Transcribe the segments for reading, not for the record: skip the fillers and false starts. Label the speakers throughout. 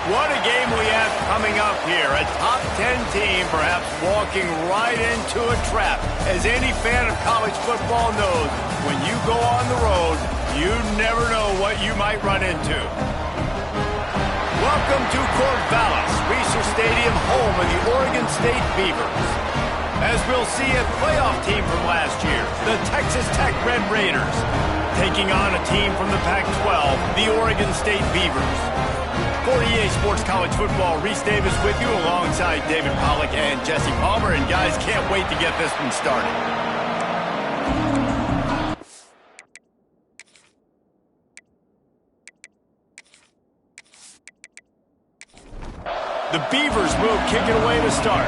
Speaker 1: What a game we have coming up here. A top 10 team perhaps walking right into a trap. As any fan of college football knows, when you go on the road, you never know what you might run into. Welcome to Corvallis, Reser Stadium, home of the Oregon State Beavers. As we'll see, a playoff team from last year, the Texas Tech Red Raiders, taking on a team from the Pac-12, the Oregon State Beavers. For EA Sports College Football, Reese Davis with you alongside David Pollack and Jesse Palmer. And guys, can't wait to get this one started. The Beavers move, kick it away to start.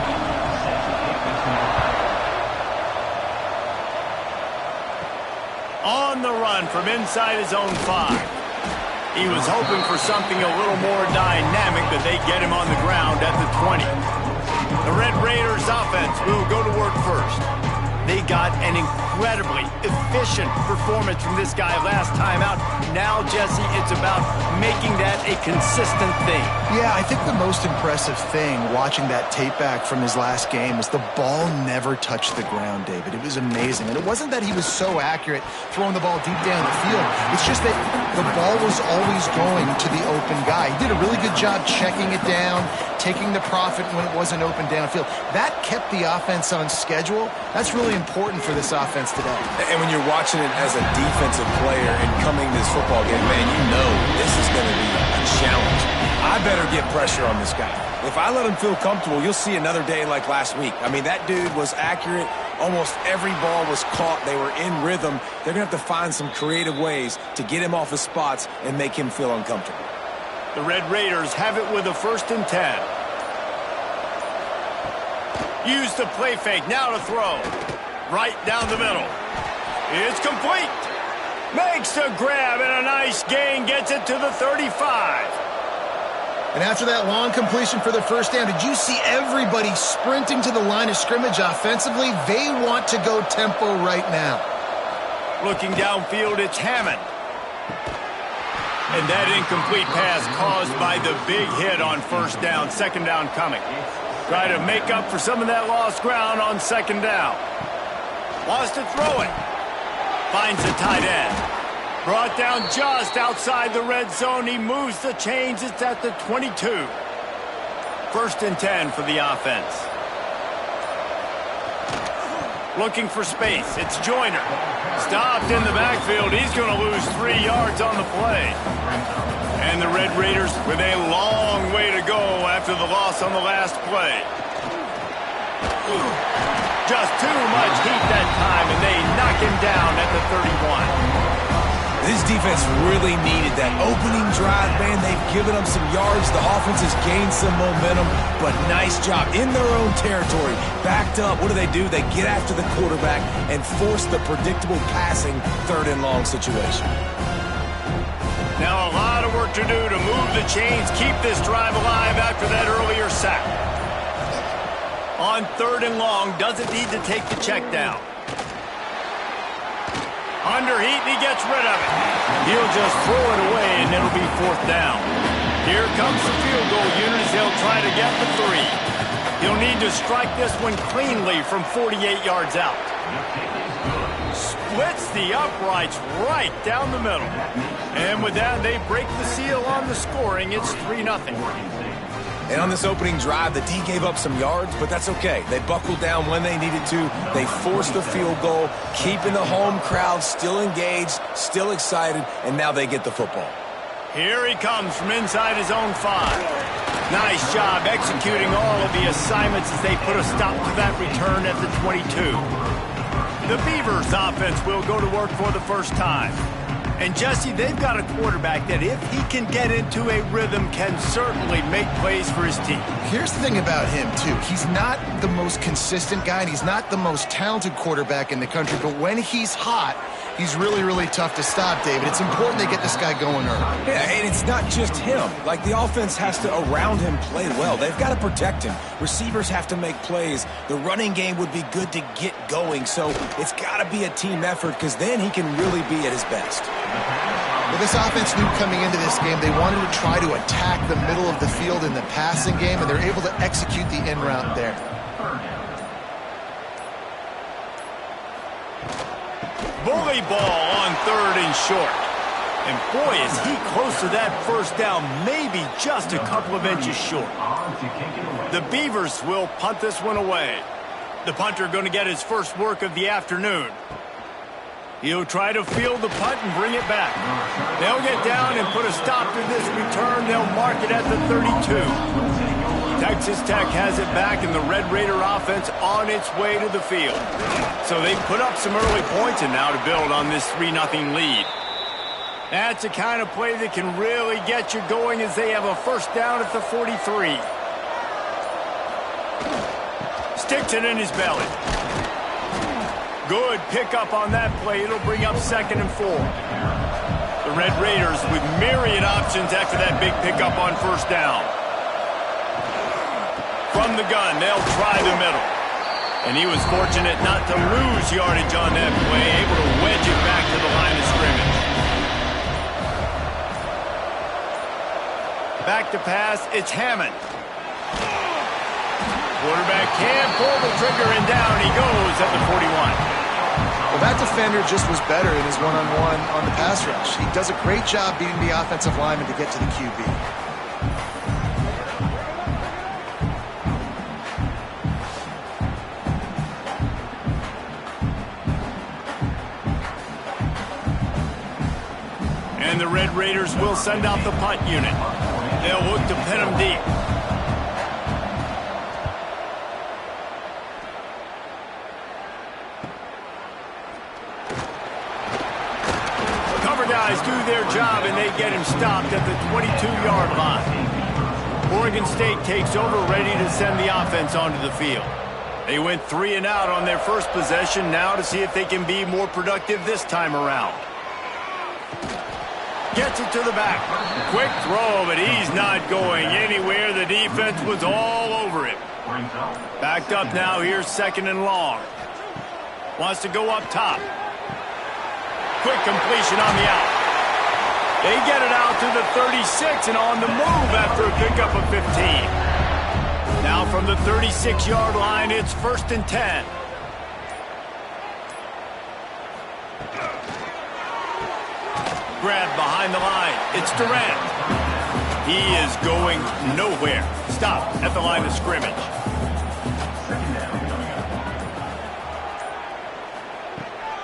Speaker 1: On the run from inside his own 5. He was hoping for something a little more dynamic, but they get him on the ground at the 20. The Red Raiders offense will go to work first. They got an incredibly efficient performance from this guy last time out. Now, Jesse, it's about making that a consistent thing.
Speaker 2: Yeah, I think the most impressive thing watching that tape back from his last game was the ball never touched the ground, David. It was amazing. And it wasn't that he was so accurate throwing the ball deep down the field. It's just that the ball was always going to the open guy. He did a really good job checking it down, taking the profit when it wasn't open downfield. That kept the offense on schedule. That's really important for this offense today.
Speaker 3: And when you're watching it as a defensive player and coming to this football game, man, you know this is going to be a challenge. I better get pressure on this guy. If I let him feel comfortable, you'll see another day like last week. I mean, that dude was accurate. Almost every ball was caught. They were in rhythm. They're going to have to find some creative ways to get him off his spots and make him feel uncomfortable.
Speaker 1: The Red Raiders have it with a 1st and 10. Use the play fake, now to throw. Right down the middle. It's complete. Makes the grab and a nice gain, gets it to the 35.
Speaker 2: And after that long completion for the first down, did you see everybody sprinting to the line of scrimmage offensively? They want to go tempo right now.
Speaker 1: Looking downfield, it's Hammond. And that incomplete pass caused by the big hit on 1st down, 2nd down coming. Try to make up for some of that lost ground on 2nd down. Wants to throw it. Finds the tight end. Brought down just outside the red zone. He moves the chains. It's at the 22. 1st and 10 for the offense. Looking for space. It's Joyner. Stopped in the backfield. He's going to lose 3 yards on the play. And the Red Raiders with a long way to go after the loss on the last play. Just too much heat that time, and they knock him down at the 31.
Speaker 3: This defense really needed that opening drive, man. They've given them some yards. The offense has gained some momentum, but nice job in their own territory. Backed up. What do? They get after the quarterback and force the predictable passing 3rd and long situation.
Speaker 1: Now a lot of work to do to move the chains, keep this drive alive after that earlier sack. On 3rd and long, doesn't need to take the check down. Under heat, and he gets rid of it. He'll just throw it away, and it'll be 4th down. Here comes the field goal unit as they'll try to get the 3. He'll need to strike this one cleanly from 48 yards out. Splits the uprights right down the middle. And with that, they break the seal on the scoring. It's 3-0.
Speaker 3: And on this opening drive, the D gave up some yards, but that's okay. They buckled down when they needed to. They forced the field goal, keeping the home crowd still engaged, still excited, and now they get the football.
Speaker 1: Here he comes from inside his own 5. Nice job executing all of the assignments as they put a stop to that return at the 22. The Beavers offense will go to work for the first time. And, Jesse, they've got a quarterback that, if he can get into a rhythm, can certainly make plays for his team.
Speaker 2: Here's the thing about him, too. He's not the most consistent guy, and he's not the most talented quarterback in the country. But when he's hot, he's really, really tough to stop, David. It's important they get this guy going early.
Speaker 3: Yeah, and it's not just him. Like, the offense has to, around him, play well. They've got to protect him. Receivers have to make plays. The running game would be good to get going. So it's got to be a team effort, because then he can really be at his best.
Speaker 2: Well, this offense knew coming into this game they wanted to try to attack the middle of the field in the passing game, and they're able to execute the in route there.
Speaker 1: Bully ball on 3rd and short. And boy, is he close to that first down, maybe just a couple of inches short. The Beavers will punt this one away. The punter going to get his first work of the afternoon. He'll try to field the punt and bring it back. They'll get down and put a stop to this return. They'll mark it at the 32. Texas Tech has it back, and the Red Raider offense on its way to the field. So they put up some early points and now to build on this 3-0 lead. That's the kind of play that can really get you going as they have a first down at the 43. Sticks it in his belly. Good pickup on that play. It'll bring up 2nd and 4. The Red Raiders with myriad options after that big pickup on first down. From the gun, they'll try the middle. And he was fortunate not to lose yardage on that play, able to wedge it back to the line of scrimmage. Back to pass, it's Hammond. Quarterback can't pull the trigger, and down he goes at the 41.
Speaker 2: Well, that defender just was better in his one-on-one on the pass rush. He does a great job beating the offensive lineman to get to the QB.
Speaker 1: And the Red Raiders will send out the punt unit. They'll look to pin them deep. Cover guys do their job, and they get him stopped at the 22-yard line. Oregon State takes over, ready to send the offense onto the field. They went 3 and out on their first possession, now to see if they can be more productive this time around. Gets it to the back. Quick throw, but he's not going anywhere. The defense was all over him. Backed up now. Here's 2nd and long. Wants to go up top. Quick completion on the out. They get it out to the 36 and on the move after a pickup of 15. Now from the 36-yard line, it's 1st and 10. Grab behind the line. It's Durant. He is going nowhere. Stop at the line of scrimmage.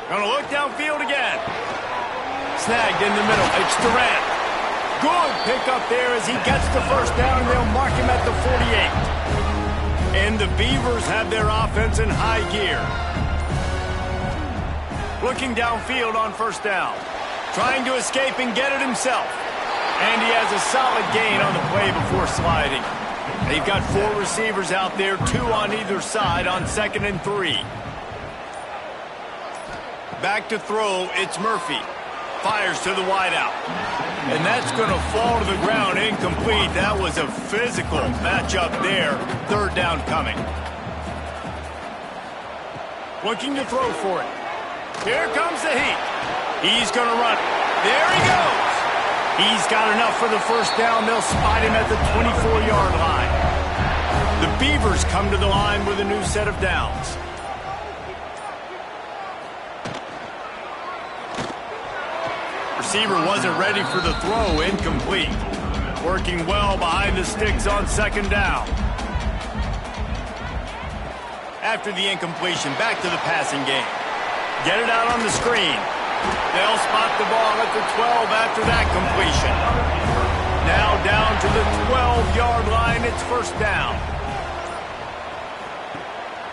Speaker 1: Gonna look downfield again. Snagged in the middle. It's Durant. Good pickup there as he gets the first down, and they'll mark him at the 48. And the Beavers have their offense in high gear. Looking downfield on first down. Trying to escape and get it himself. And he has a solid gain on the play before sliding. They've got 4 receivers out there, 2 on either side on 2nd and 3. Back to throw, it's Murphy. Fires to the wideout. And that's going to fall to the ground, incomplete. That was a physical matchup there. 3rd down coming. Looking to throw for it. Here comes the heat. He's going to run. There he goes. He's got enough for the first down. They'll spot him at the 24-yard line. The Beavers come to the line with a new set of downs. Receiver wasn't ready for the throw. Incomplete. Working well behind the sticks on 2nd down. After the incompletion, back to the passing game. Get it out on the screen. They'll spot the ball at the 12 after that completion. Now down to the 12-yard line. It's 1st down.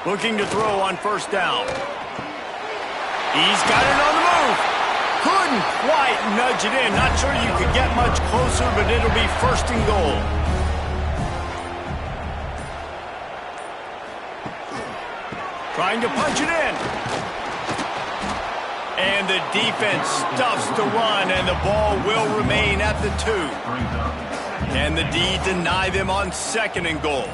Speaker 1: Looking to throw on 1st down. He's got it on the move. Couldn't quite nudge it in. Not sure you could get much closer, but it'll be 1st and goal. Trying to punch it in. And the defense stuffs the run, and the ball will remain at the 2. And the D deny them on 2nd and goal.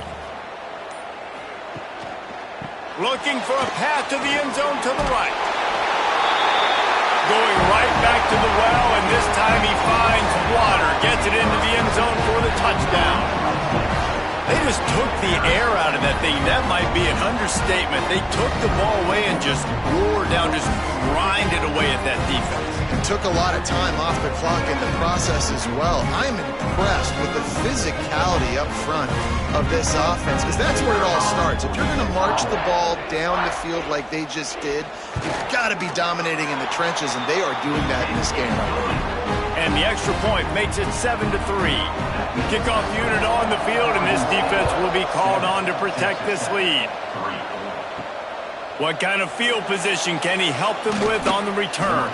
Speaker 1: Looking for a path to the end zone to the right. going right back to the well, and this time he finds water. Gets it into the end zone for the touchdown. They just took the air out of that thing. That might be an understatement. They took the ball away and just wore down, just grinded away at that defense.
Speaker 2: It took a lot of time off the clock in the process as well. I'm impressed with the physicality up front of this offense, because that's where it all starts. If you're going to march the ball down the field like they just did, you've got to be dominating in the trenches, and they are doing that in this game already.
Speaker 1: And the extra point makes it 7-3. Kickoff unit on the field, and this defense will be called on to protect this lead. What kind of field position can he help them with on the return?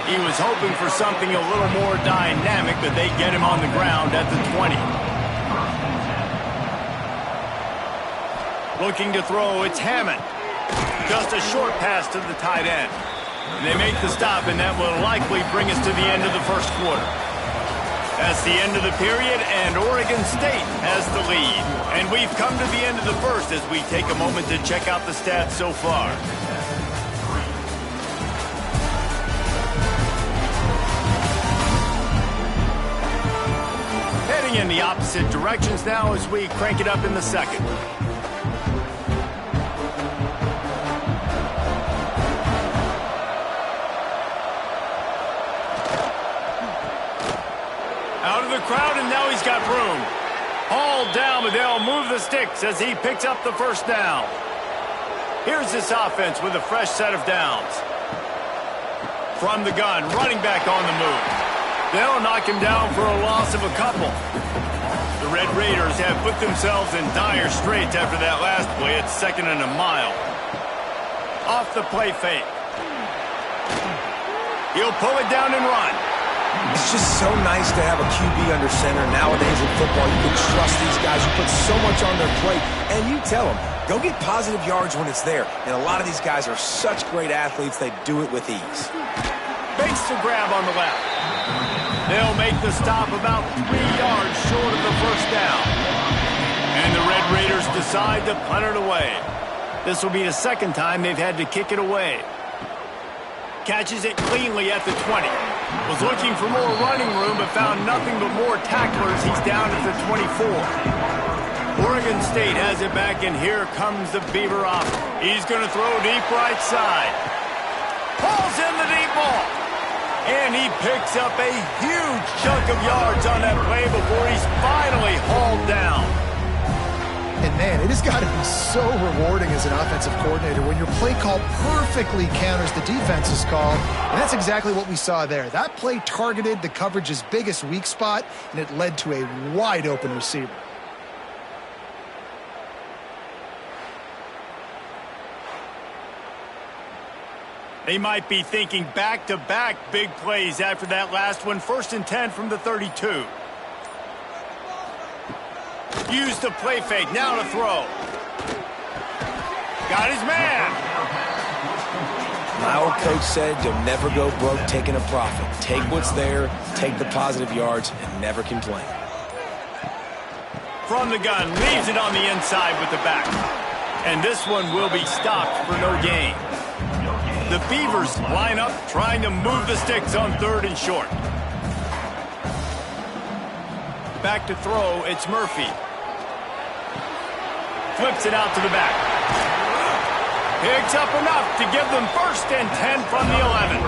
Speaker 1: He was hoping for something a little more dynamic, but they get him on the ground at the 20. Looking to throw, it's Hammond. Just a short pass to the tight end. And they make the stop, and that will likely bring us to the end of the first quarter. That's the end of the period, and Oregon State has the lead. And we've come to the end of the first as we take a moment to check out the stats so far. Heading in the opposite directions now as we crank it up in the second. Out of the crowd, and now he's got room. Hauled down, but they'll move the sticks as he picks up the first down. Here's this offense with a fresh set of downs. From the gun, running back on the move. They'll knock him down for a loss of a couple. The Red Raiders have put themselves in dire straits after that last play. It's 2nd and a mile. Off the play fake. He'll pull it down and run.
Speaker 3: It's just so nice to have a QB under center. Nowadays in football, you can trust these guys. You put so much on their plate, and you tell them, go get positive yards when it's there. And a lot of these guys are such great athletes, they do it with ease.
Speaker 1: Fakes the grab on the left. They'll make the stop about 3 yards short of the first down. And the Red Raiders decide to punt it away. This will be the second time they've had to kick it away. Catches it cleanly at the 20. Was looking for more running room, but found nothing but more tacklers. He's down at the 24. Oregon State has it back, and here comes the Beaver off. He's going to throw deep right side. Pulls in the deep ball. And he picks up a huge chunk of yards on that play before he's finally hauled down.
Speaker 2: And man, it has got to be so rewarding as an offensive coordinator when your play call perfectly counters the defense's call. And that's exactly what we saw there. That play targeted the coverage's biggest weak spot, and it led to a wide open receiver.
Speaker 1: They might be thinking back-to-back big plays after that last one. 1st and 10 from the 32. Used the play fake, now to throw. Got his man.
Speaker 3: My old coach said you'll never go broke taking a profit. Take what's there, take the positive yards, and never complain.
Speaker 1: From the gun, leaves it on the inside with the back. And this one will be stopped for no gain. The Beavers line up, trying to move the sticks on 3rd and short. Back to throw, it's Murphy. Flips it out to the back. Picks up enough to give them 1st and 10 from the 11.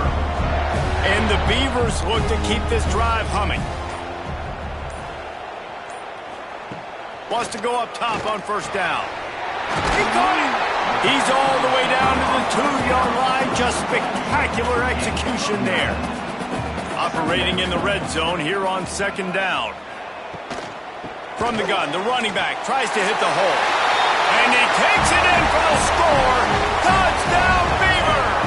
Speaker 1: And the Beavers look to keep this drive humming. Wants to go up top on 1st down. He caught him. He's all the way down to the 2-yard line. Just spectacular execution there. Operating in the red zone here on 2nd down. From the gun, the running back tries to hit the hole. And he takes it in for the score. Touchdown, Beavers!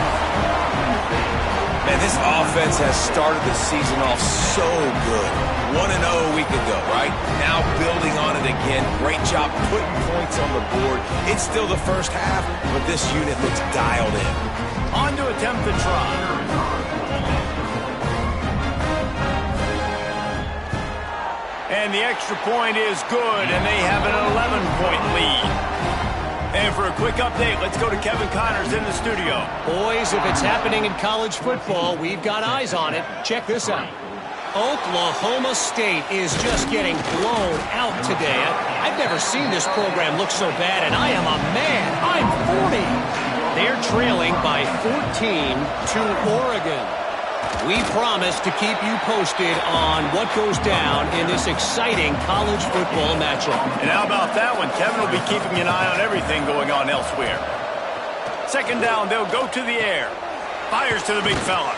Speaker 3: Man, this offense has started the season off so good. 1-0 a week ago, right? Now building on it again. Great job putting points on the board. It's still the first half, but this unit looks dialed in.
Speaker 1: On to attempt the try. And the extra point is good, and they have an 11-point lead. And for a quick update, let's go to Kevin Connors in the studio.
Speaker 4: Boys, if it's happening in college football, we've got eyes on it. Check this out. Oklahoma State is just getting blown out today. I've never seen this program look so bad, and I am a man. I'm 40. They're trailing by 14 to Oregon. We promise to keep you posted on what goes down in this exciting college football matchup.
Speaker 1: And how about that one? Kevin will be keeping an eye on everything going on elsewhere. Second down, they'll go to the air. Fires to the big fella.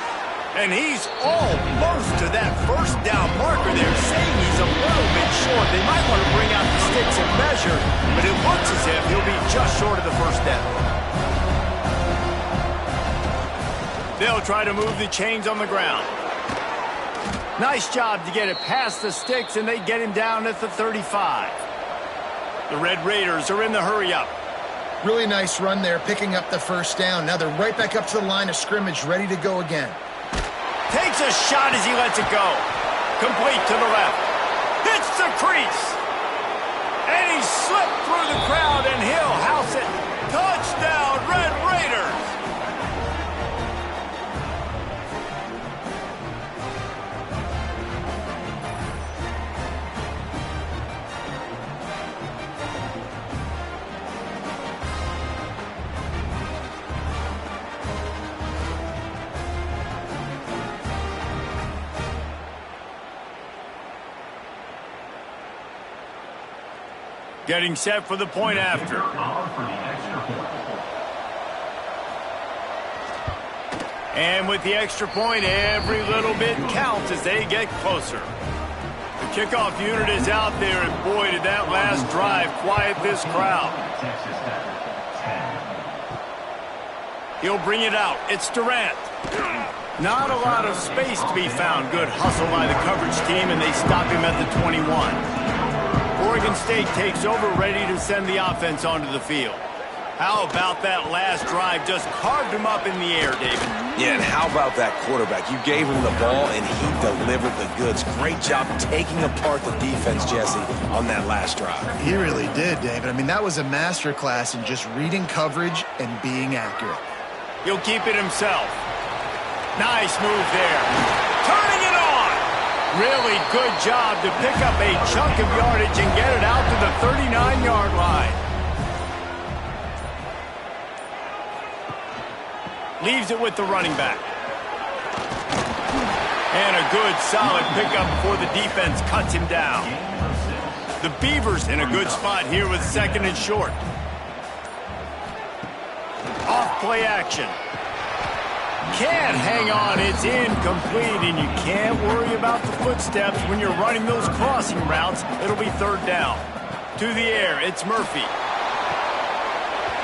Speaker 1: And he's almost to that first down marker there, saying he's a little bit short. They might want to bring out the sticks and measure, but it looks as if he'll be just short of the first down. They'll try to move the chains on the ground. Nice job to get it past the sticks, and they get him down at the 35. The Red Raiders are in the hurry-up.
Speaker 2: Really nice run there, picking up the first down. Now they're right back up to the line of scrimmage, ready to go again.
Speaker 1: Takes a shot as he lets it go. Complete to the left. Hits the crease. And he slipped through the crowd, and he'll house it. Touchdown, Red Raiders. Getting set for the point after. And with the extra point, every little bit counts as they get closer. The kickoff unit is out there, and boy, did that last drive quiet this crowd. He'll bring it out. It's Durant. Not a lot of space to be found. Good hustle by the coverage team, and they stop him at the 21. Oregon State takes over, ready to send the offense onto the field. How about that last drive? Just carved him up in the air, David.
Speaker 3: Yeah, and how about that quarterback? You gave him the ball, and he delivered the goods. Great job taking apart the defense, Jesse, on that last drive.
Speaker 2: He really did, David. I mean, that was a masterclass in just reading coverage and being accurate.
Speaker 1: He'll keep it himself. Nice move there. Turning it on. Really good job to pick up a chunk of yardage and get it out to the 39-yard line. Leaves it with the running back. And a good, solid pickup before the defense cuts him down. The Beavers in a good spot here with second and short. Off play action. Can't hang on, it's incomplete, and you can't worry about the footsteps when you're running those crossing routes. It'll be third down. To the air, it's Murphy.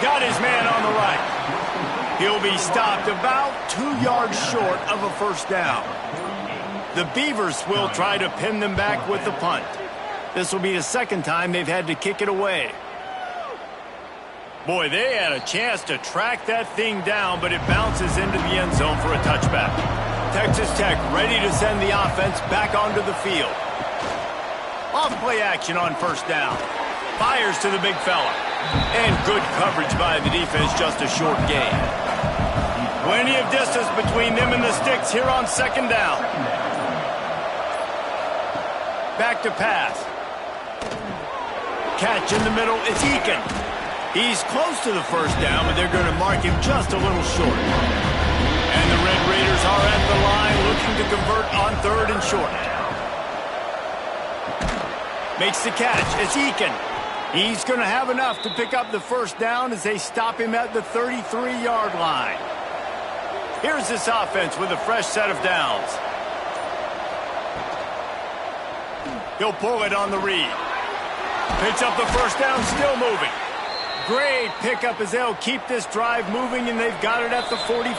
Speaker 1: Got his man on the right. He'll be stopped about 2 yards short of a first down. The Beavers will try to pin them back with the punt. This will be the second time they've had to kick it away. Boy, they had a chance to track that thing down, but it bounces into the end zone for a touchback. Texas Tech ready to send the offense back onto the field. Off play action on first down. Fires to the big fella. And good coverage by the defense, just a short gain. Plenty of distance between them and the sticks here on second down. Back to pass. Catch in the middle, it's Eakin. He's close to the first down, but they're going to mark him just a little short. And the Red Raiders are at the line looking to convert on third and short. Makes the catch. It's Eakin. He's going to have enough to pick up the first down as they stop him at the 33-yard line. Here's this offense with a fresh set of downs. He'll pull it on the read. Picks up the first down, still moving. Great pickup as they'll keep this drive moving, and they've got it at the 45.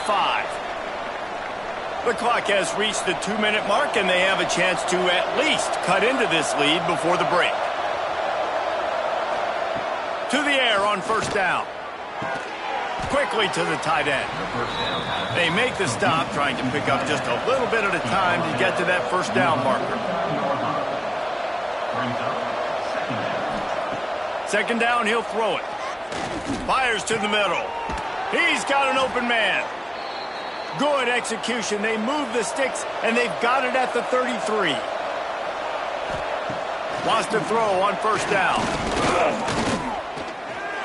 Speaker 1: The clock has reached the 2-minute mark, and they have a chance to at least cut into this lead before the break. To the air on first down. Quickly to the tight end. They make the stop, trying to pick up just a little bit at a time to get to that first down marker. Second down, he'll throw it. Fires to the middle. He's got an open man. Good execution. They move the sticks, and they've got it at the 33. Wants to throw on first down.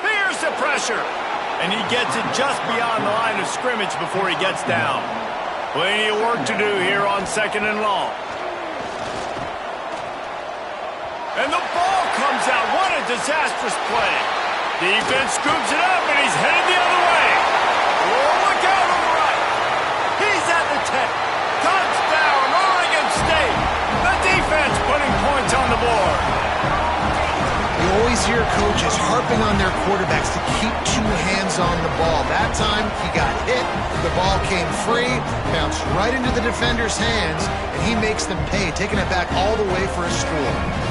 Speaker 1: Here's the pressure. And he gets it just beyond the line of scrimmage before he gets down. Plenty of work to do here on 2nd and long. And the ball comes out. What a disastrous play. Defense scoops it up, and he's headed the other way. Oh, look out on the right. He's at the 10. Touchdown, Oregon State. The defense putting points on the board.
Speaker 2: You always hear coaches harping on their quarterbacks to keep 2 hands on the ball. That time, he got hit. The ball came free, bounced right into the defender's hands, and he makes them pay, taking it back all the way for a score.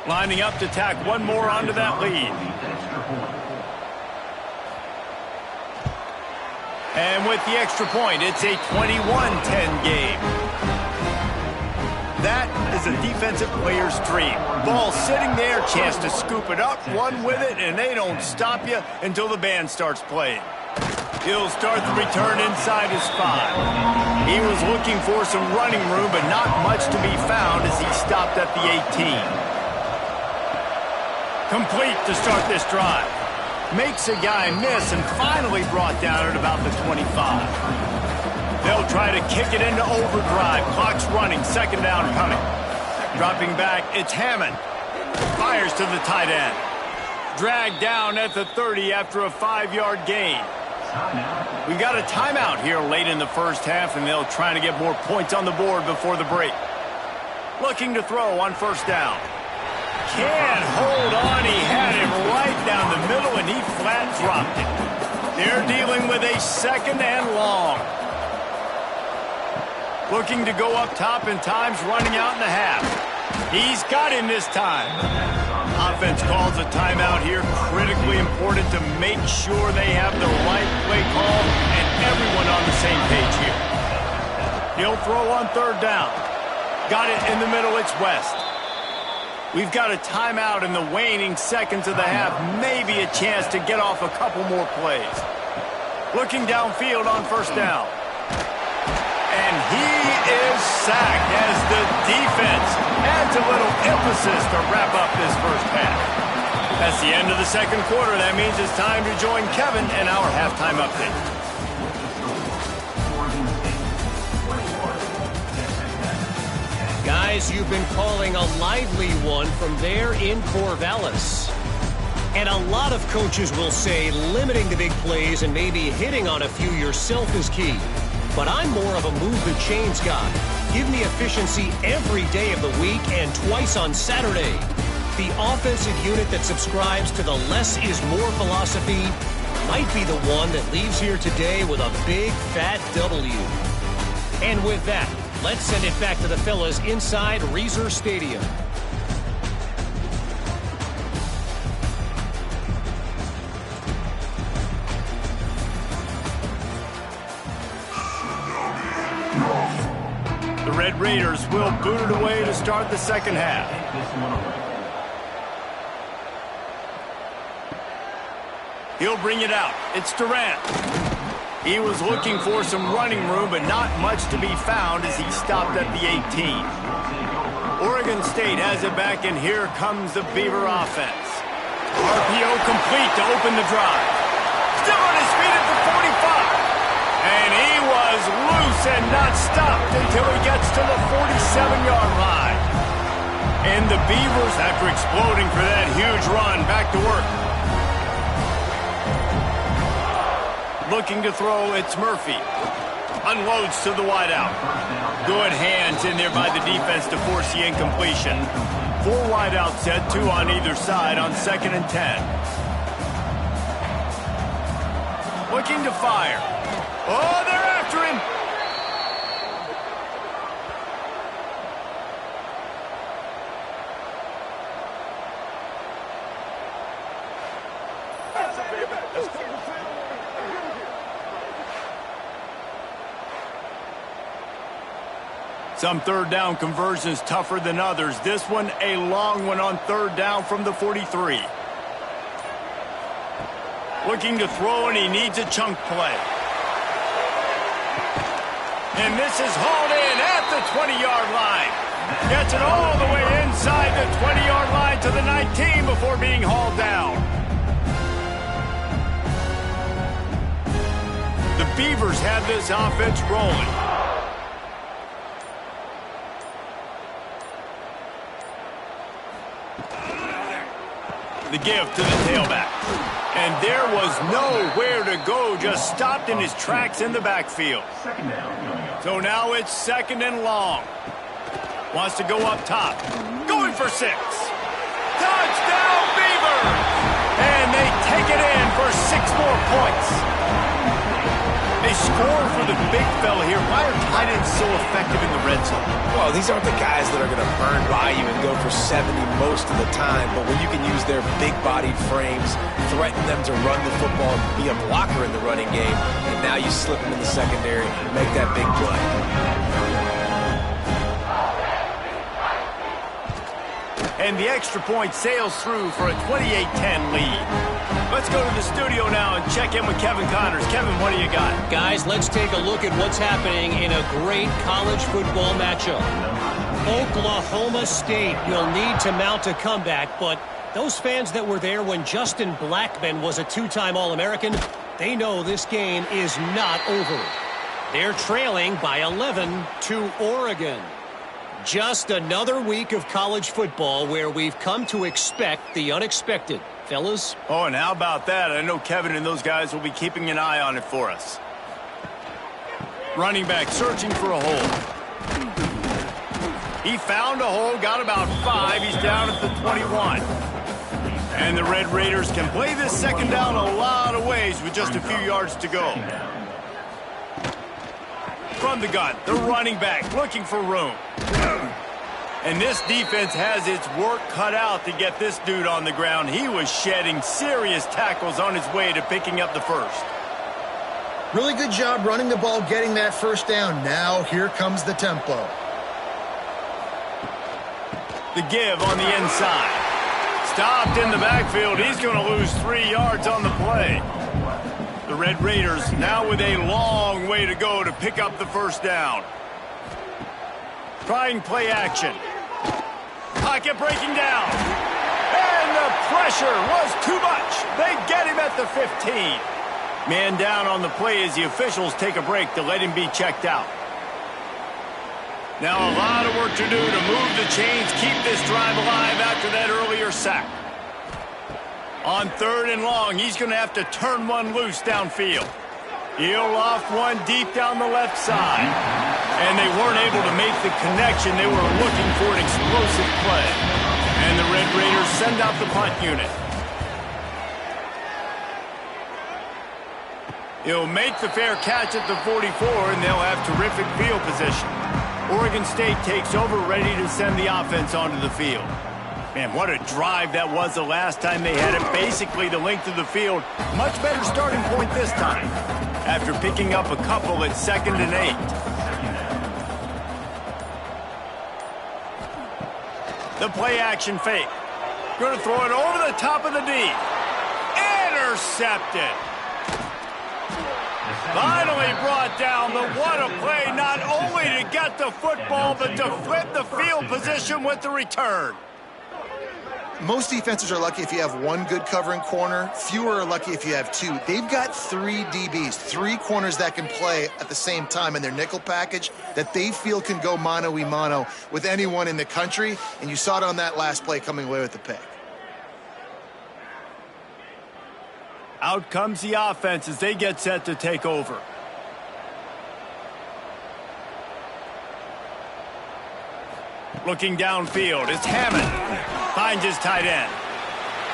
Speaker 1: Lining up to tack one more onto that lead. And with the extra point, it's a 21-10 game. That is a defensive player's dream. Ball sitting there, chance to scoop it up, run with it, and they don't stop you until the band starts playing. He'll start the return inside his 5. He was looking for some running room, but not much to be found as he stopped at the 18. Complete to start this drive. Makes a guy miss and finally brought down at about the 25. They'll try to kick it into overdrive. Clock's running. 2nd down coming. Dropping back, it's Hammond. Fires to the tight end. Dragged down at the 30 after a 5-yard gain. We've got a timeout here late in the first half, and they'll try to get more points on the board before the break. Looking to throw on first down. Can't hold on. He had him right down the middle, and he flat dropped it. They're dealing with a 2nd and long. Looking to go up top, and time's running out in the half. He's got him this time. Offense calls a timeout here. Critically important to make sure they have the right play call and everyone on the same page here. He'll throw on 3rd down. Got it in the middle. It's West. We've got a timeout in the waning seconds of the half. Maybe a chance to get off a couple more plays. Looking downfield on first down. And he is sacked as the defense adds a little emphasis to wrap up this first half. That's the end of the 2nd quarter. That means it's time to join Kevin in our halftime update.
Speaker 4: Guys, you've been calling a lively one from there in Corvallis. And a lot of coaches will say limiting the big plays and maybe hitting on a few yourself is key. But I'm more of a move the chains guy. Give me efficiency every day of the week and twice on Saturday. The offensive unit that subscribes to the less is more philosophy might be the one that leaves here today with a big fat W. And with that, let's send it back to the fellas inside Reser Stadium.
Speaker 1: The Red Raiders will boot it away to start the 2nd half. He'll bring it out. It's Durant. He was looking for some running room, but not much to be found as he stopped at the 18. Oregon State has it back, and here comes the Beaver offense. RPO complete to open the drive. Still on his feet at the 45. And he was loose and not stopped until he gets to the 47-yard line. And the Beavers, after exploding for that huge run, back to work. Looking to throw, it's Murphy. Unloads to the wideout. Good hands in there by the defense to force the incompletion. 4 wideouts set, 2 on either side on 2nd and 10. Looking to fire. Oh, they're after him. Some third down conversions tougher than others. This one a long one on third down from the 43. Looking to throw, and he needs a chunk play. And this is hauled in at the 20-yard line. Gets it all the way inside the 20-yard line to the 19 before being hauled down. The Beavers have this offense rolling. The give to the tailback. And there was nowhere to go, just stopped in his tracks in the backfield. So now it's second and long. Wants to go up top. Going for 6. Touchdown, Beavers! And they take it in for 6 more points. They score for the big fella here. Why are tight ends so effective in the red zone?
Speaker 3: Well, these aren't the guys that are going to burn by you and go for 70 most of the time, but when you can use their big-bodied frames, threaten them to run the football, and be a blocker in the running game, and now you slip them in the secondary and make that big play.
Speaker 1: And the extra point sails through for a 28-10 lead. Let's go to the studio now and check in with Kevin Connors. Kevin, what do you got?
Speaker 4: Guys, let's take a look at what's happening in a great college football matchup. Oklahoma State will need to mount a comeback, but those fans that were there when Justin Blackmon was a 2-time All-American, they know this game is not over. They're trailing by 11 to Oregon. Just another week of college football where we've come to expect the unexpected. Fellas?
Speaker 1: Oh, and how about that? I know Kevin and those guys will be keeping an eye on it for us. Running back searching for a hole. He found a hole, got about 5. He's down at the 21. And the Red Raiders can play this second down a lot of ways with just a few yards to go. From the gun, the running back looking for room. And this defense has its work cut out to get this dude on the ground. He was shedding serious tackles on his way to picking up the first.
Speaker 2: Really good job running the ball, getting that first down. Now here comes the tempo.
Speaker 1: The give on the inside. Stopped in the backfield. He's going to lose 3 yards on the play. The Red Raiders now with a long way to go to pick up the first down. Trying play action. Pocket breaking down. And the pressure was too much. They get him at the 15. Man down on the play as the officials take a break to let him be checked out. Now a lot of work to do to move the chains, keep this drive alive after that earlier sack. On third and long, he's going to have to turn one loose downfield. He'll loft one deep down the left side. And they weren't able to make the connection. They were looking for an explosive play. And the Red Raiders send out the punt unit. He'll make the fair catch at the 44, and they'll have terrific field position. Oregon State takes over, ready to send the offense onto the field. Man, what a drive that was the last time they had it. Basically the length of the field. Much better starting point this time, after picking up a couple at 2nd and 8. The play action fake. Going to throw it over the top of the D. Intercepted. Finally brought down, but what a play, not only to get the football, but to flip the field position with the return.
Speaker 2: Most defenses are lucky if you have one good covering corner. Fewer are lucky if you have 2. They've got 3 DBs, 3 corners that can play at the same time in their nickel package that they feel can go mano-a-mano with anyone in the country, and you saw it on that last play coming away with the pick.
Speaker 1: Out comes the offense as they get set to take over. Looking downfield, it's Hammond. Finds his tight end.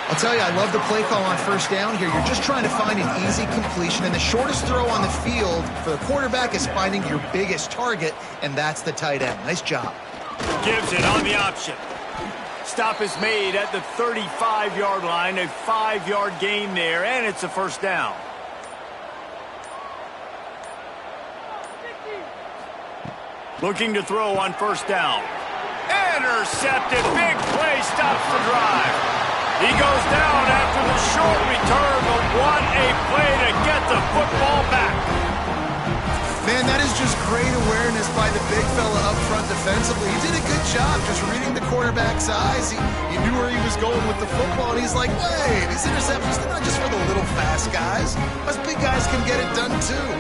Speaker 2: I'll tell you, I love the play call on first down here. You're just trying to find an easy completion, and the shortest throw on the field for the quarterback is finding your biggest target, and that's the tight end. Nice job.
Speaker 1: Gives it on the option. Stop is made at the 35-yard line, a 5-yard gain there, and it's a first down. Looking to throw on first down. Intercepted. Big play stops the drive. He goes down after the short return, but what a play to get the football back.
Speaker 2: Man, that is just great awareness by the big fella up front defensively. He did a good job just reading the quarterback's eyes. He knew where he was going with the football, and he's like, wait, these interceptions, they're not just for the little fast guys. Us big guys can get it done too.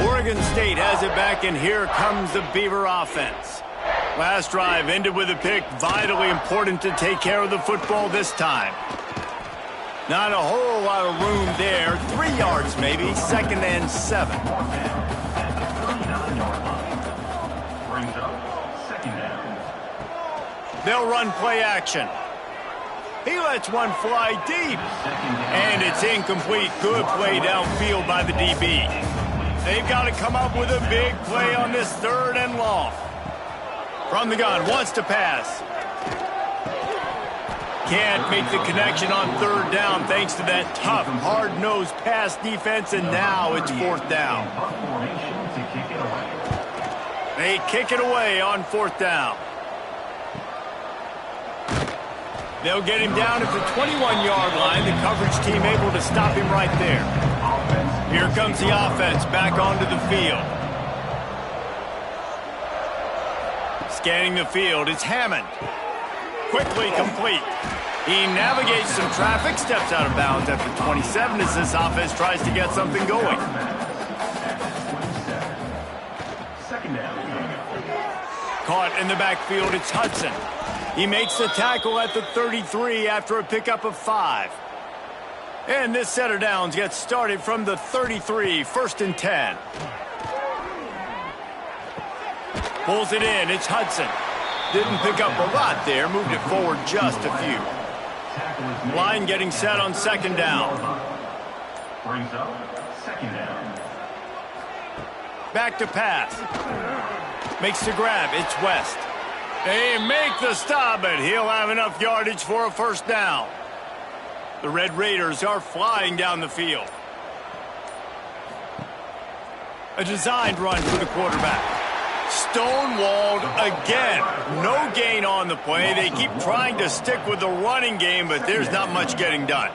Speaker 1: Oregon State has it back, and here comes the Beaver offense. Last drive ended with a pick. Vitally important to take care of the football this time. Not a whole lot of room there. 3 yards maybe. 2nd and 7. They'll run play action. He lets one fly deep. And it's incomplete. Good play downfield by the DB. They've got to come up with a big play on this 3rd and long. From the gun, wants to pass. Can't make the connection on 3rd down thanks to that tough, hard-nosed pass defense, and now it's 4th down. They kick it away on 4th down. They'll get him down at the 21-yard line. The coverage team able to stop him right there. Here comes the offense back onto the field. Scanning the field, it's Hammond. Quickly complete. He navigates some traffic, steps out of bounds at the 27 as this offense tries to get something going. Caught in the backfield, it's Hudson. He makes the tackle at the 33 after a pickup of 5. And this set of downs gets started from the 33, 1st and 10. Pulls it in, it's Hudson. Didn't pick up a lot there, moved it forward just a few. Line getting set on 2nd down.
Speaker 5: Brings up 2nd down.
Speaker 1: Back to pass. Makes the grab, it's West. They make the stop, but he'll have enough yardage for a first down. The Red Raiders are flying down the field. A designed run for the quarterback. Stonewalled again. No gain on the play. They keep trying to stick with the running game, but there's not much getting done.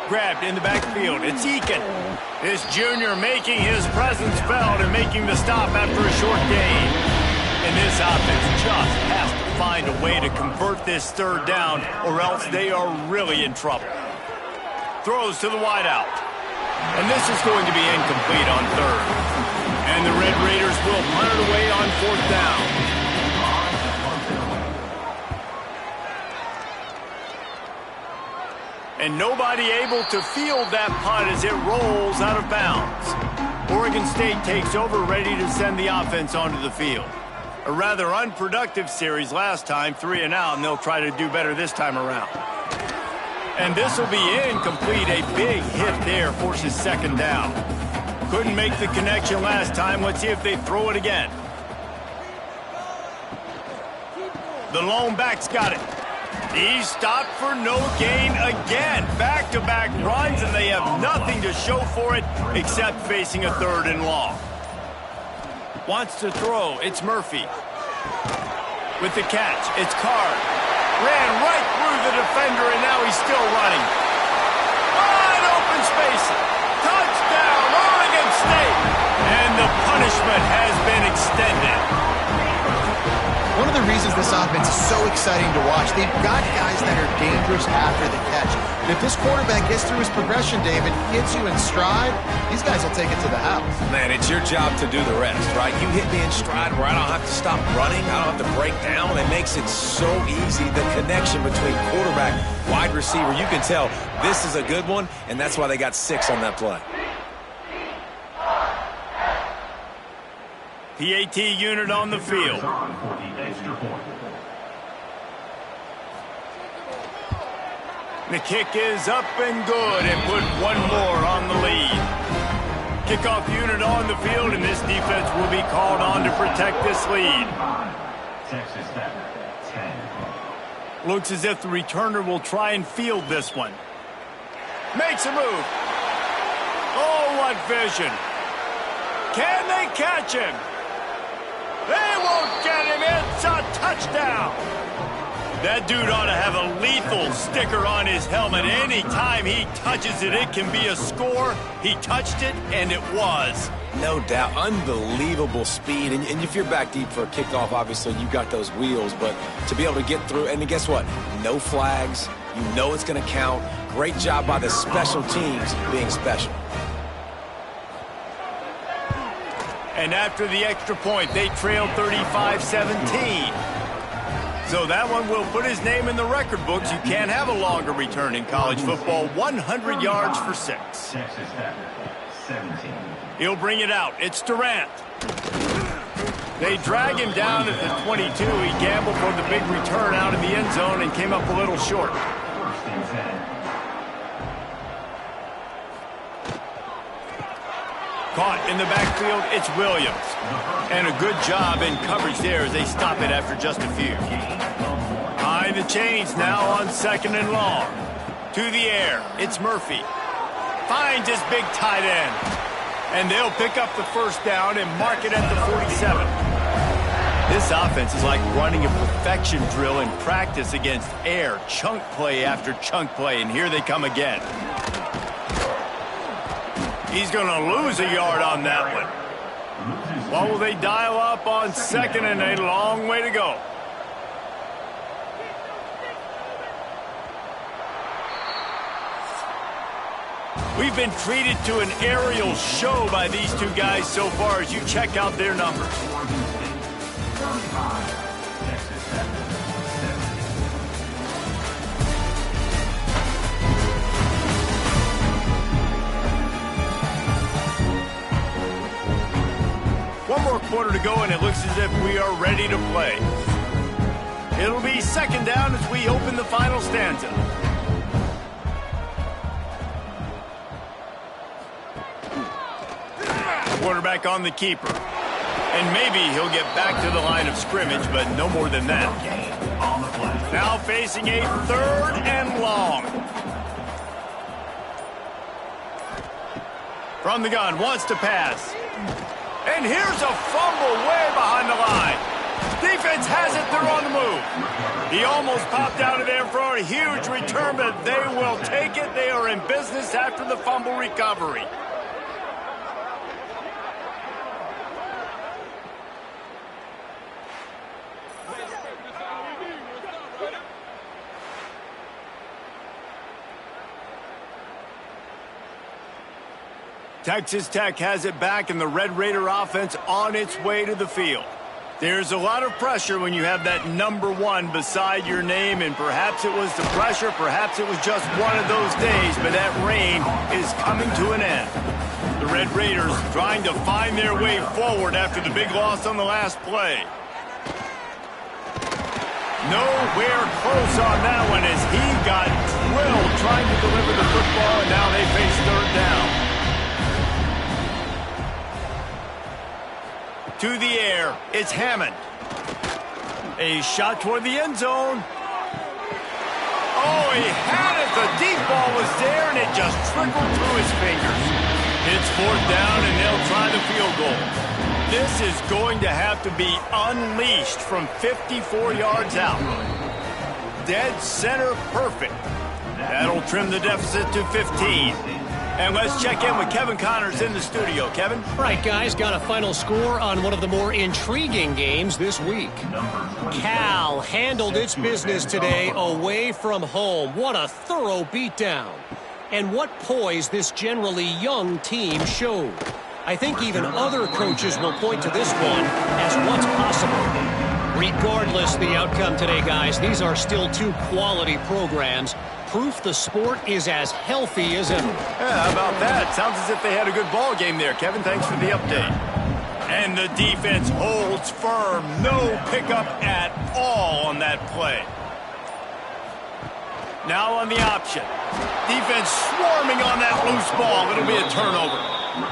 Speaker 1: Grabbed in the backfield. It's Eakin. This junior making his presence felt and making the stop after a short gain. And this offense just has to find a way to convert this 3rd down, or else they are really in trouble. Throws to the wideout. And this is going to be incomplete on 3rd. And the Red Raiders will punt it away on 4th down. And nobody able to field that punt as it rolls out of bounds. Oregon State takes over, ready to send the offense onto the field. A rather unproductive series last time, 3 and out, and they'll try to do better this time around. And this will be incomplete. A big hit there forces 2nd down. Couldn't make the connection last time. Let's see if they throw it again. The lone back's got it. He's stopped for no gain again. Back-to-back runs, and they have nothing to show for it except facing a 3rd and long. Wants to throw. It's Murphy. With the catch, it's Card. Ran right through the defender, and now he's still running. Wide open space. Touchdown, Oregon State. And the punishment has been extended.
Speaker 2: One of the reasons this offense is so exciting to watch, they've got guys that are dangerous after the catch. And if this quarterback gets through his progression, David, hits you in stride, these guys will take it to the house.
Speaker 3: Man, it's your job to do the rest, right? You hit me in stride where I don't have to stop running, I don't have to break down. It makes it so easy, the connection between quarterback, wide receiver. You can tell this is a good one, and that's why they got 6 on that play.
Speaker 1: PAT unit on the field. The kick is up and good, and put one more on the lead. Kickoff unit on the field, and this defense will be called on to protect this lead.
Speaker 5: Texas Tech, 10.
Speaker 1: Looks as if the returner will try and field this one. Makes a move. Oh, what vision. Can they catch him? They won't get him. It's a touchdown. That dude ought to have a lethal sticker on his helmet. Anytime he touches it, it can be a score. He touched it, and it was.
Speaker 3: No doubt. Unbelievable speed. And if you're back deep for a kickoff, obviously you got those wheels. But to be able to get through, and guess what? No flags. You know it's going to count. Great job by the special teams being special.
Speaker 1: And after the extra point, they trailed 35-17. So that one will put his name in the record books. You can't have a longer return in college football. 100 yards for 6.
Speaker 5: Texas Tech, 17.
Speaker 1: He'll bring it out. It's Durant. They drag him down at the 22. He gambled for the big return out in the end zone and came up a little short.
Speaker 5: First and 10.
Speaker 1: Caught in the backfield, it's Williams. And a good job in coverage there as they stop it after just a few. High the chains now on 2nd and long. To the air, it's Murphy. Finds his big tight end. And they'll pick up the first down and mark it at the 47. This offense is like running a perfection drill in practice against air. Chunk play after chunk play, and here they come again. He's going to lose a yard on that one. What will they dial up on 2nd and a long way to go? We've been treated to an aerial show by these two guys so far as you check out their numbers. One more quarter to go, and it looks as if we are ready to play. It'll be 2nd down as we open the final stanza. Quarterback on the keeper. And maybe he'll get back to the line of scrimmage, but no more than that. Now facing a 3rd and long. From the gun, wants to pass. And here's a fumble way behind the line. Defense has it, they're on the move. He almost popped out of there for a huge return, but they will take it. They are in business after the fumble recovery. Texas Tech has it back, and the Red Raider offense on its way to the field. There's a lot of pressure when you have that number 1 beside your name, and perhaps it was the pressure, perhaps it was just one of those days, but that reign is coming to an end. The Red Raiders trying to find their way forward after the big loss on the last play. Nowhere close on that one as he got drilled trying to deliver the football, and now they face 3rd down. To the air, it's Hammond. A shot toward the end zone. Oh, he had it. The deep ball was there, and it just trickled through his fingers. It's 4th down, and they'll try the field goal. This is going to have to be unleashed from 54 yards out. Dead center perfect. That'll trim the deficit to 15. And let's check in with Kevin Connors in the studio. Kevin?
Speaker 4: All right, guys, got a final score on one of the more intriguing games this week. Cal handled its business today away from home. What a thorough beatdown. And what poise this generally young team showed. I think even other coaches will point to this one as what's possible. Regardless the outcome today, guys, these are still 2 quality programs. Proof the sport is as healthy as ever.
Speaker 1: Yeah, how about that? Sounds as if they had a good ball game there, Kevin. Thanks for the update. And the defense holds firm. No pickup at all on that play. Now on the option. Defense swarming on that loose ball. It'll be a turnover.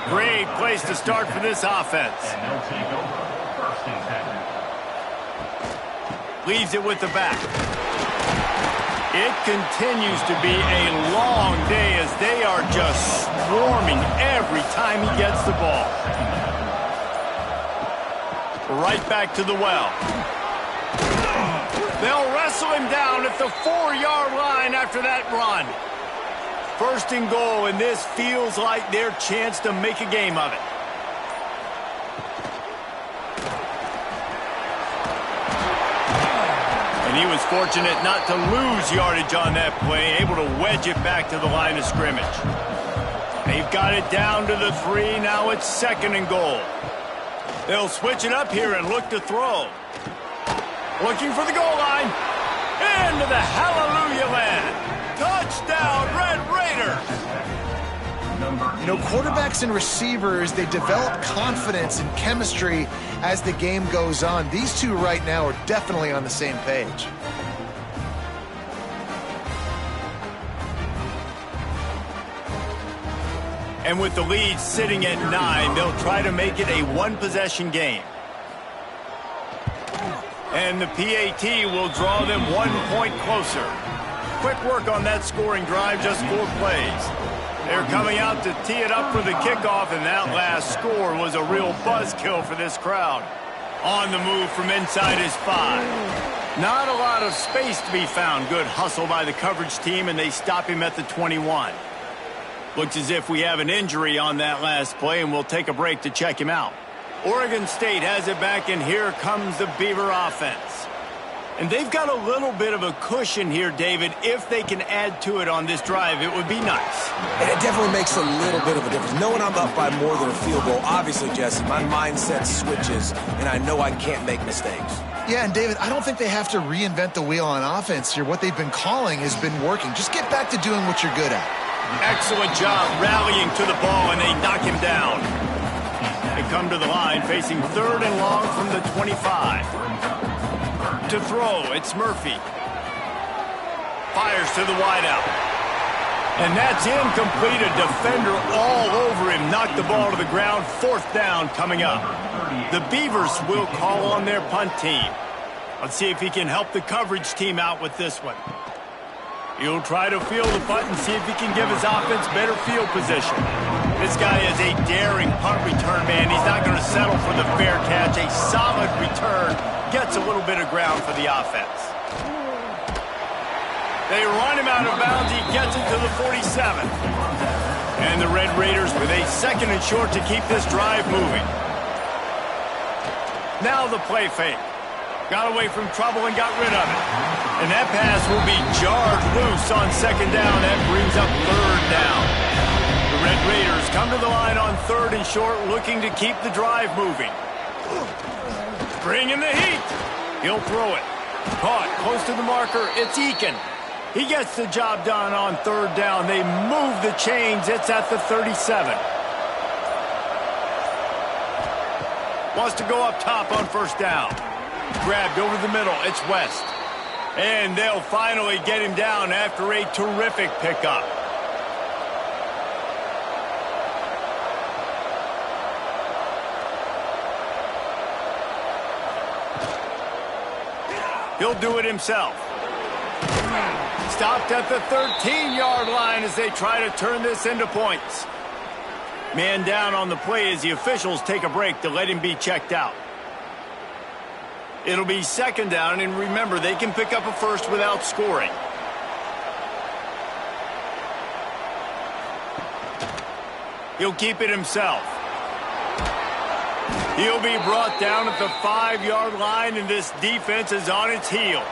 Speaker 1: Great place to start for this offense.
Speaker 5: And they'll take over. First and 10.
Speaker 1: Leaves it with the back. It continues to be a long day as they are just swarming every time he gets the ball. Right back to the well. They'll wrestle him down at the 4-yard line after that run. First and goal, and this feels like their chance to make a game of it. And he was fortunate not to lose yardage on that play, able to wedge it back to the line of scrimmage. They've got it down to the 3. Now it's second and goal. They'll switch it up here and look to throw. Looking for the goal line. Into the hallelujah land. Touchdown, Red Raiders.
Speaker 2: You know, quarterbacks and receivers, they develop confidence and chemistry as the game goes on. These two right now are definitely on the same page.
Speaker 1: And with the lead sitting at 9, they'll try to make it a one-possession game. And the PAT will draw them 1 point closer. Quick work on that scoring drive, just 4 plays. They're coming out to tee it up for the kickoff, and that last score was a real buzzkill for this crowd. On the move from inside his 5. Not a lot of space to be found. Good hustle by the coverage team, and they stop him at the 21. Looks as if we have an injury on that last play, and we'll take a break to check him out. Oregon State has it back, and here comes the Beaver offense. And they've got a little bit of a cushion here, David. If they can add to it on this drive, it would be nice.
Speaker 3: And it definitely makes a little bit of a difference. Knowing I'm up by more than a field goal, obviously, Jesse, my mindset switches, and I know I can't make mistakes.
Speaker 2: Yeah, and David, I don't think they have to reinvent the wheel on offense here. What they've been calling has been working. Just get back to doing what you're good at.
Speaker 1: Excellent job rallying to the ball, and they knock him down. They come to the line, facing 3rd and long from the 25. To throw, it's Murphy. Fires to the wideout. And that's incomplete. A defender all over him. Knocked the ball to the ground. 4th down coming up. The Beavers will call on their punt team. Let's see if he can help the coverage team out with this one. He'll try to field the punt and see if he can give his offense better field position. This guy is a daring punt return man. He's not going to settle for the fair catch. A solid return. Gets a little bit of ground for the offense. They run him out of bounds. He gets it to the 47. And the Red Raiders with a 2nd and short to keep this drive moving. Now the play fake. Got away from trouble and got rid of it. And that pass will be jarred loose on 2nd down. That brings up 3rd down. The Red Raiders come to the line on 3rd and short, looking to keep the drive moving. Bring in the heat. He'll throw it. Caught close to the marker. It's Eakin. He gets the job done on 3rd down. They move the chains. It's at the 37. Wants to go up top on 1st down. Grabbed over the middle. It's West. And they'll finally get him down after a terrific pickup. He'll do it himself. Stopped at the 13-yard line as they try to turn this into points. Man down on the play as the officials take a break to let him be checked out. It'll be 2nd down, and remember, they can pick up a first without scoring. He'll keep it himself. He'll be brought down at the 5-yard line, and this defense is on its heels.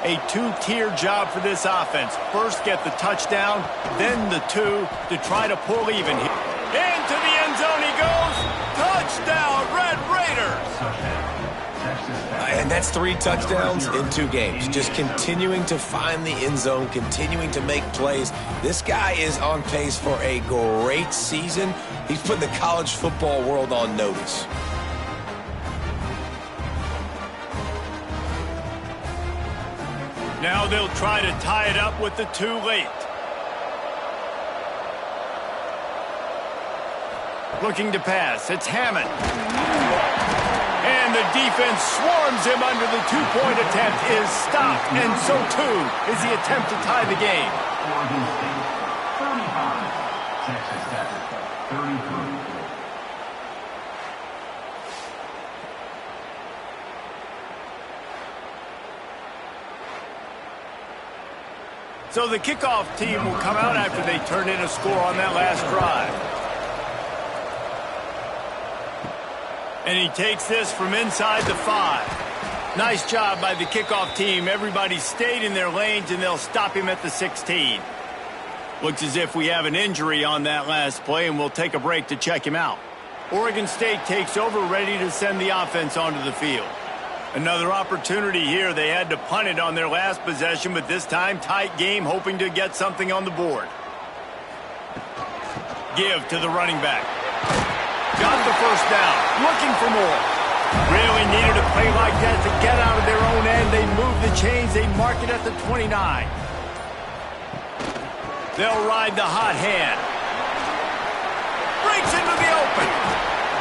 Speaker 1: A 2-tier job for this offense. First get the touchdown, then the 2 to try to pull even here. Into the end zone he goes. Touchdown, Red Raiders!
Speaker 3: And that's 3 touchdowns in 2 games. Just continuing to find the end zone, continuing to make plays. This guy is on pace for a great season. He's put the college football world on notice.
Speaker 1: Now they'll try to tie it up with the 2 late. Looking to pass. It's Hammond. And the defense swarms him under the two-point attempt is stopped. And so, too, is the attempt to tie the game.
Speaker 5: Oregon State, 35. Texas Tech, 33.
Speaker 1: So the kickoff team will come out after they turn in a score on that last drive. And he takes this from inside the 5. Nice job by the kickoff team. Everybody stayed in their lanes, and they'll stop him at the 16. Looks as if we have an injury on that last play, and we'll take a break to check him out. Oregon State takes over, ready to send the offense onto the field. Another opportunity here. They had to punt it on their last possession, but this time tight game, hoping to get something on the board. Give to the running back. Got the first down. Looking for more. Really needed a play like that to get out of their own end. They move the chains. They mark it at the 29. They'll ride the hot hand. Breaks into the open.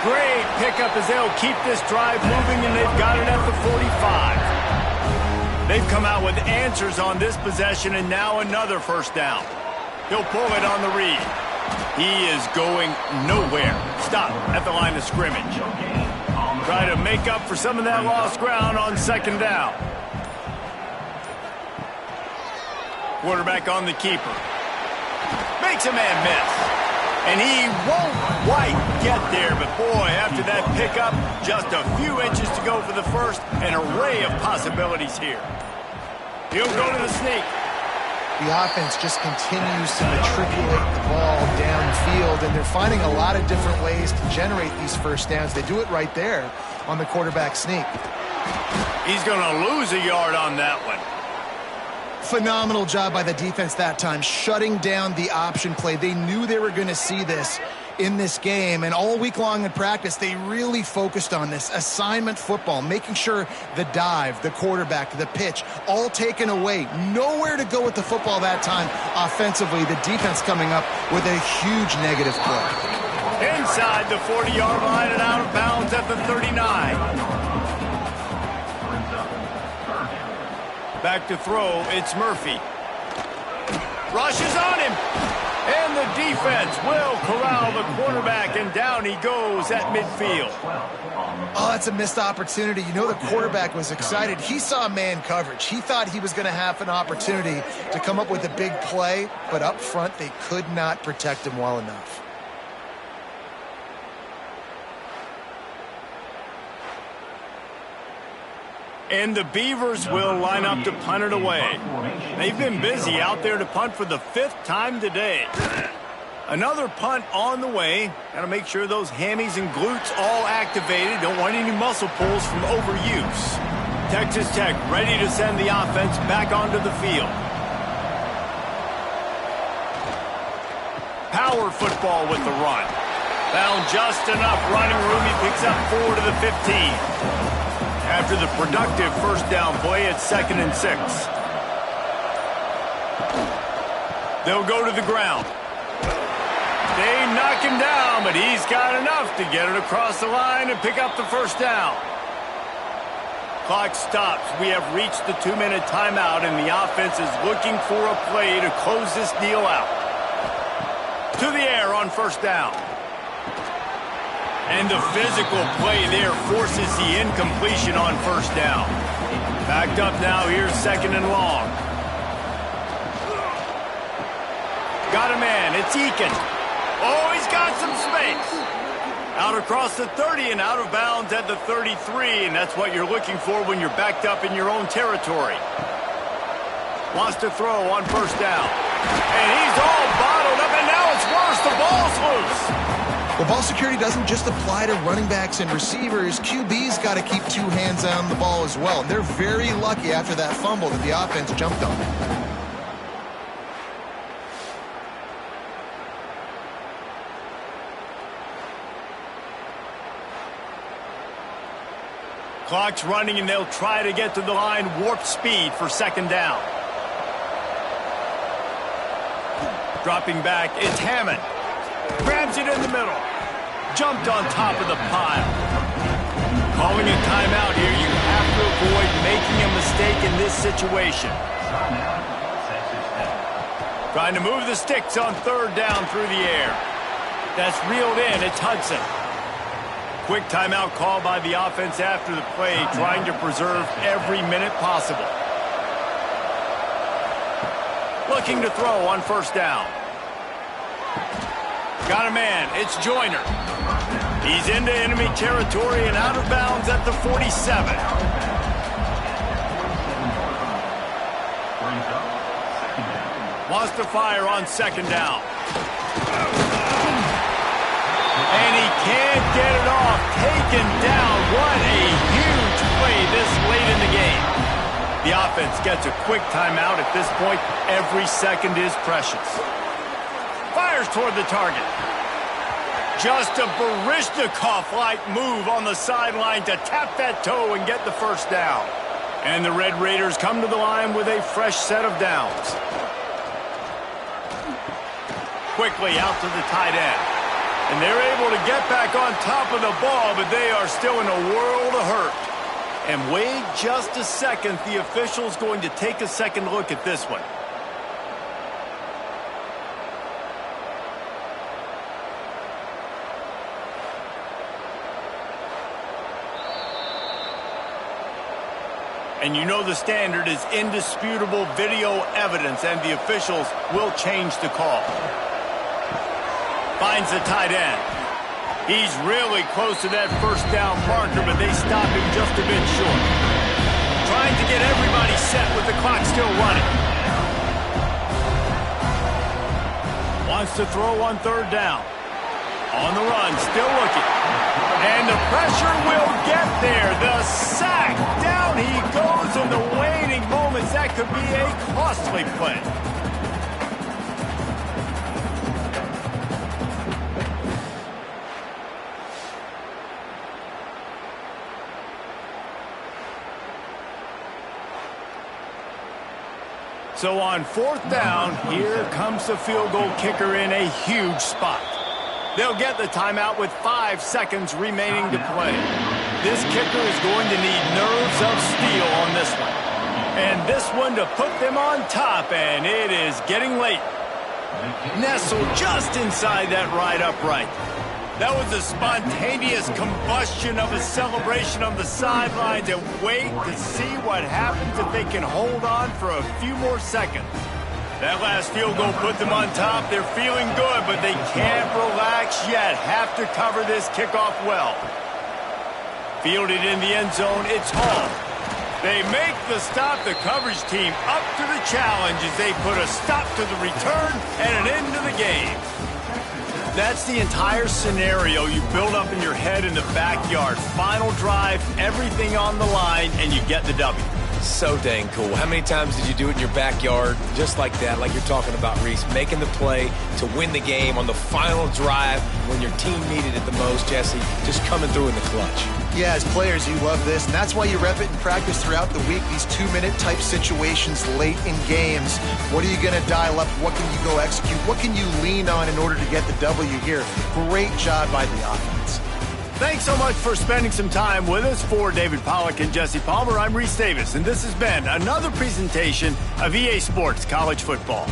Speaker 1: Great pickup as they'll keep this drive moving, and they've got it at the 45. They've come out with answers on this possession, and now another first down. He'll pull it on the read. He is going nowhere. Stop at the line of scrimmage. Try to make up for some of that lost ground on second down. Quarterback on the keeper. Makes a man miss. And he won't quite get there, but boy, after that pickup, just a few inches to go for the first. An array of possibilities here. He'll go to the sneak.
Speaker 2: The offense just continues to matriculate the ball downfield, and they're finding a lot of different ways to generate these first downs. They do it right there on the quarterback sneak.
Speaker 1: He's going to lose a yard on that one.
Speaker 2: Phenomenal job by the defense that time, shutting down the option play. They knew they were going to see this in this game, and all week long in practice, they really focused on this assignment football, making sure the dive, the quarterback, the pitch, all taken away. Nowhere to go with the football that time offensively. The defense coming up with a huge negative play.
Speaker 1: Inside the 40-yard line and out of bounds at the 39. Back to throw, it's Murphy. Rushes on him. And the defense will corral the quarterback, and down he goes at midfield.
Speaker 2: Oh, that's a missed opportunity. You know the quarterback was excited. He saw man coverage. He thought he was going to have an opportunity to come up with a big play, but up front they could not protect him well enough.
Speaker 1: And the Beavers will line up to punt it away. They've been busy out there to punt for the 5th time today. Another punt on the way. Got to make sure those hammies and glutes all activated. Don't want any muscle pulls from overuse. Texas Tech ready to send the offense back onto the field. Power football with the run. Found just enough running room. He picks up 4 to the 15. After the productive first down play, it's 2nd and 6. They'll go to the ground. They knock him down, but he's got enough to get it across the line and pick up the first down. Clock stops. We have reached the 2-minute timeout, and the offense is looking for a play to close this deal out. To the air on first down. And the physical play there forces the incompletion on first down. Backed up now, here's 2nd and long. Got a man, it's Eakin. Oh, he's got some space. Out across the 30 and out of bounds at the 33, and that's what you're looking for when you're backed up in your own territory. Wants to throw on first down. And he's all bottled up, and now it's worse. The ball's loose.
Speaker 2: Well, ball security doesn't just apply to running backs and receivers. QB's got to keep 2 hands on the ball as well. And they're very lucky after that fumble that the offense jumped on.
Speaker 1: Clock's running, and they'll try to get to the line warp speed for 2nd down. Dropping back, it's Hammond. Grabs it in the middle. jumped on top of the pile. Calling a timeout here, you have to avoid making a mistake in this situation. Trying to move the sticks on third down through the air. That's reeled in. It's Hudson. Quick timeout call by the offense after the play, trying to preserve every minute possible. Looking to throw on first down. Got a man. It's Joyner. He's into enemy territory and out of bounds at the 47. Wants to fire on second down. And he can't get it off. Taken down. What a huge play this late in the game. The offense gets a quick timeout at this point. Every second is precious. Fires toward the target. Just a Baryshnikov-like move on the sideline to tap that toe and get the first down. And the Red Raiders come to the line with a fresh set of downs. Quickly out to the tight end. And they're able to get back on top of the ball, but they are still in a world of hurt. And wait just a second, the official's going to take a second look at this one. And you know the standard is indisputable video evidence, and the officials will change the call. Finds the tight end. He's really close to that first down marker, but they stop him just a bit short. Trying to get everybody set with the clock still running. Wants to throw on third down. On the run, still looking. And the pressure will get there. The sack. Down he goes in the waning moments. That could be a costly play. So on fourth down, here comes the field goal kicker in a huge spot. They'll get the timeout with 5 seconds remaining to play. This kicker is going to need nerves of steel on this one. And this one to put them on top, and it is getting late. Nestled just inside that right upright. That was a spontaneous combustion of a celebration on the sidelines, and wait to see what happens if they can hold on for a few more seconds. That last field goal put them on top. They're feeling good, but they can't relax yet. Have to cover this kickoff well. Fielded in the end zone, it's Hall. They make the stop. The coverage team up to the challenge as they put a stop to the return and an end to the game. That's the entire scenario you build up in your head in the backyard. Final drive, everything on the line, and you get the W.
Speaker 3: So dang cool. How many times did you do it in your backyard just like that, like you're talking about, Reese, making the play to win the game on the final drive when your team needed it the most, Jesse, just coming through in the clutch.
Speaker 2: Yeah, as players, you love this, and that's why you rep it in practice throughout the week, these 2-minute type situations late in games. What are you going to dial up? What can you go execute? What can you lean on in order to get the W here? Great job by the offense.
Speaker 1: Thanks so much for spending some time with us. For David Pollack and Jesse Palmer, I'm Reese Davis, and this has been another presentation of EA Sports College Football.